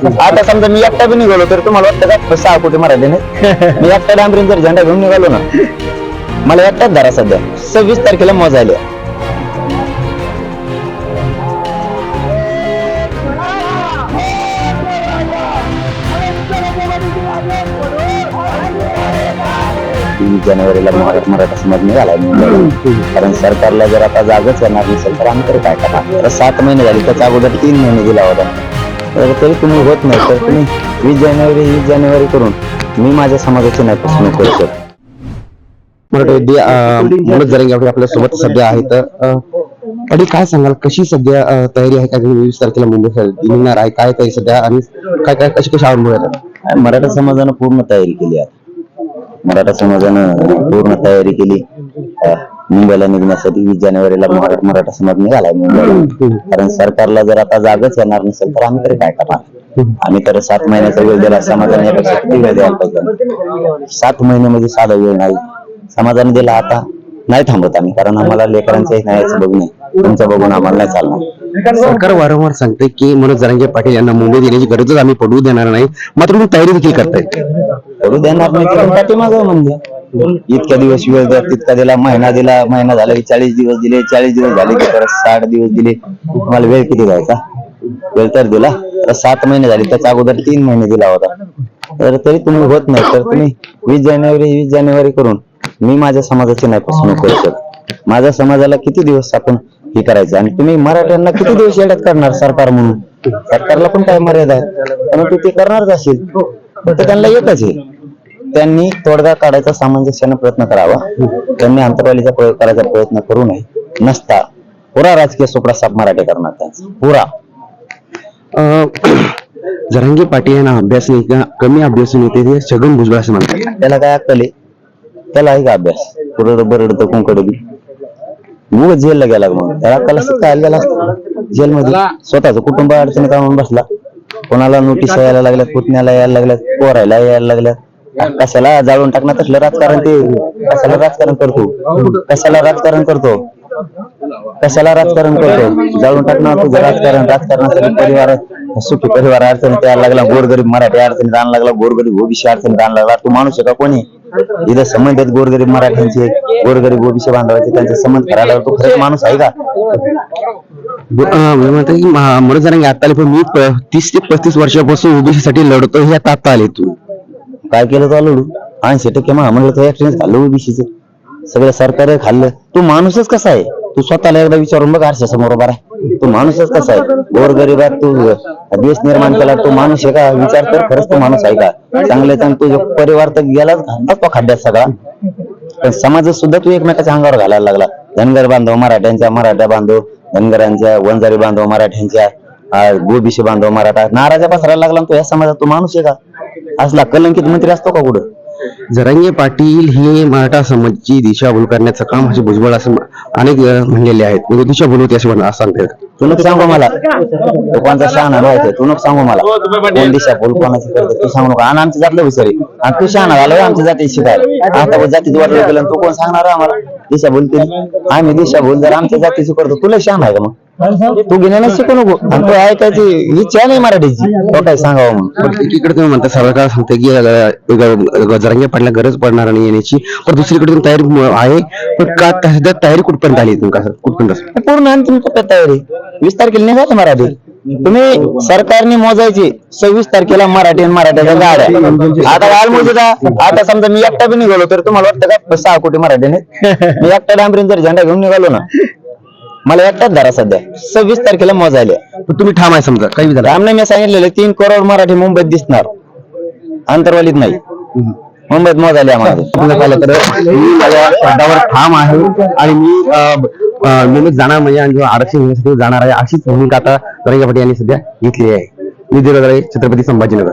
आता समजा मी एकटा बी निघालो तर तुम्हाला वाटतं का 6 कोटी मराठी नाही? मी एकटा डांबरीन जर झेंडा घेऊन निघालो ना, मला एकटाच धरा सध्या 26 तारखेला मोजायला. जानेवारीला मराठा समाज निघाला, कारण सरकारला जर आता जागच येणार नसेल तर आम्ही तरी काय करणार? तर 7 महिने झाले, त्याच्या अगोदर 3 महिने दिला होता. तर तरी तुम्ही होत नाही, तर तुम्ही 20 जानेवारी करून मी माझ्या समाजाची नाही फसवणूक करू शकतो. मनोज जरांगे आपल्या सोबत सध्या आहेत. आणि काय सांगाल, कशी सध्या तयारी आहे? काय 20 तारखेला मुंबई निघणार आहे, काय तयारी सध्या आणि काय काय कशी अनुभव येतात? मराठा समाजानं पूर्ण तयारी केली आहे. मराठा समाजानं पूर्ण तयारी केली मुंबईला निघण्यासाठी. 20 जानेवारीला मराठा समाज निघालाय मुंबईला, कारण सरकारला जर आता जागच येणार नसेल तर आम्ही तरी काय करणार? आम्ही तर 7 महिन्याचा वेळ दिला समाजाने, यापेक्षा किती वेळ द्यायला पाहिजे? 7 महिने म्हणजे साधा वेळ नाही समाजाने दिला. आता नाही थांबत आम्ही, कारण आम्हाला लेकरांच्या न्यायाचं बघणे, तुमचं बघून आम्हाला नाही चालणार. सरकार वारंवार सांगते की मनोज जरांगे पाटील यांना मुंबईत येण्याची गरजच आम्ही पडू देणार नाही, मात्र तुम्ही तयारी देखील करताय. पडू देणार नाही तर पाठीमागं म्हणजे इतक्या दिवस वेळ द्या, तितका दिला, महिना झाला की 40 दिवस दिले, 40 दिवस झाले की परत 60 दिवस दिले. तुम्हाला वेळ किती द्यायचा? वेळ तर दिला. तर 7 महिने झाले, त्याच्या अगोदर 3 महिने दिला होता. तर तरी तुम्ही होत नाही, तर तुम्ही 20 जानेवारी करून मी माझ्या समाजाची नाही फसवणूक करू शकत. माझ्या समाजाला किती दिवस आपण हे करायचं? आणि तुम्ही मराठ्यांना किती दिवस येड्यात करणार सरकार म्हणून? सरकारला पण काय मर्यादा आहे, परंतु ते करणारच असेल. तर त्यांना एकच आहे, त्यांनी तोडगा काढायचा सामंजस्याने प्रयत्न करावा. त्यांनी अंतरवालीचा प्रयोग करायचा प्रयत्न करू नये. नसता पुरा राजकीय सोपडा साफ मराठी करणार त्यांचा पुरा. जरांगे पाटील यांना अभ्यास नाही का, कमी अभ्यास नेते ते छगन भुजबळ असं म्हणतात. त्याला काय अक्कल आहे? त्याला आहे का अभ्यास? बरडतं कोणकडे बी मग जेलला गेला, मग त्याला अक्कल असतं काय गेला असतं जेलमध्ये? स्वतःच कुटुंब अडचणीत आणून बसला. कोणाला नोटीस यायला लागल्यात, पुतण्याला यायला लागल्यात, पोरायला यायला लागल्यात. कशाला जाळून टाकणार? तसलं राजकारण ते कशाला राजकारण करतो? कशाला राजकारण करतो? जाळून टाकणार तुझं राजकारण. राजकारणासाठी परिवार सुखी परिवार अडचणीत यायला लागला, गोरगरीब मराठी अडचणीत आणायला लागला, गोरगरीब ओबीसी अडचणीत आणायला लागला. तू माणूस आहे का? कोणी इथं संबंध आहेत गोरगरीब मराठ्यांचे, गोरगरीब ओबीसी बांधवायचे, त्यांचे संबंध करायला तू खरंच माणूस आहे का? म्हणतात की मनोज जरांगे आता आले, पण मी 30 ते 35 वर्षापासून ओबीसी साठी लढतो, हे आता आले. तू काय केलं? तो लढू 80% म्हणलं तर ऍक्सिडेंट खाल्लं ओबीसीचं, सगळं सरकार खाल्लं. तू माणूसच कसा आहे? तू स्वतःला एकदा विचारून बघ आरशा समोर उभा आहे. तू माणूसच कसा आहे? गोरगरिबात तू देश निर्माण केला, तू माणूस आहे का? विचार कर, खरंच तू माणूस आहे का? चांगले चांगले तुझा परिवार तर गेलाच तो खड्ड्यात सगळा. पण समाज सुद्धा तू एकमेकाच्या अंगावर घालायला लागला. धनगर बांधव मराठ्यांच्या, मराठा बांधव धनगरांच्या, वंजारी बांधव मराठ्यांच्या, ओबीसी बांधव मराठा, नाराजा पसरायला लागला. तू या समाजात तू माणूस आहे का? असला कलंकित मंत्री असतो का कुठं? जरांगे पाटील हे मराठा समाजाची दिशाभूल करण्याचं काम म्हणजे भुजबळ असं अनेक म्हणलेले आहेत. म्हणजे दिशाभूल होती असं सांगतात. तू नको सांगू मला तो कोणता शहाणा माहिती. तू नको सांगू मला कोण दिशाभूल कोणाची करते. तू सांगू नको. आणि आमच्या जातलं विचारी, आणि तू शहाणा झाला आमच्या जाती शिकायला. आता जातीची वाटलं केलं, तू कोण सांगणार आम्हाला दिशाभूल केली? आम्ही दिशाभूल जर आमच्या जातीची करतो, तुला शहाणा आहे का? मग तू घेण्याला शिकू नको. आणि तू ऐकायची इच्छा नाही मराठीची, तो काय सांगावं? मग एकीकडे तुम्ही म्हणता सरकार सांगते की जरांगे पाटला गरज पडणार नाही येण्याची, पण दुसरीकडे तुम्ही तयारी आहे. पण का सध्या तयारी कुठपर्यंत आली? कुठपर्यंत पूर्ण अंतिम टप्प्यात तयारी. 20 तारखेला निघाले मराठी. तुम्ही सरकारने मोजायची 26 तारखेला मराठी आणि मराठ्याच्या गाड्या. आता काल मोजू का? आता समजा मी एकटा बी निघालो तर तुम्हाला वाटतं का 6 कोटी मराठ्याने? मी एकटा डांबरीन जर झेंडा घेऊन निघालो ना, मला एकटाच धरा सध्या 26 तारखेला मोजायला. तुम्ही ठाम आहे समजा काही रामने मी सांगितलेलं 3 करोड मराठी मुंबईत दिसणार, अंतरवालीत नाही. मुंबईत मोजायला आम्हाला पाहिलं तर मी माझ्या शब्दावर ठाम आहे आणि मी जाणार म्हणजे आरक्षण घेण्यासाठी जाणार आहे, अशीच भूमिका आता जरांगे पाटील यांनी सध्या घेतली आहे. मी छत्रपती संभाजीनगर.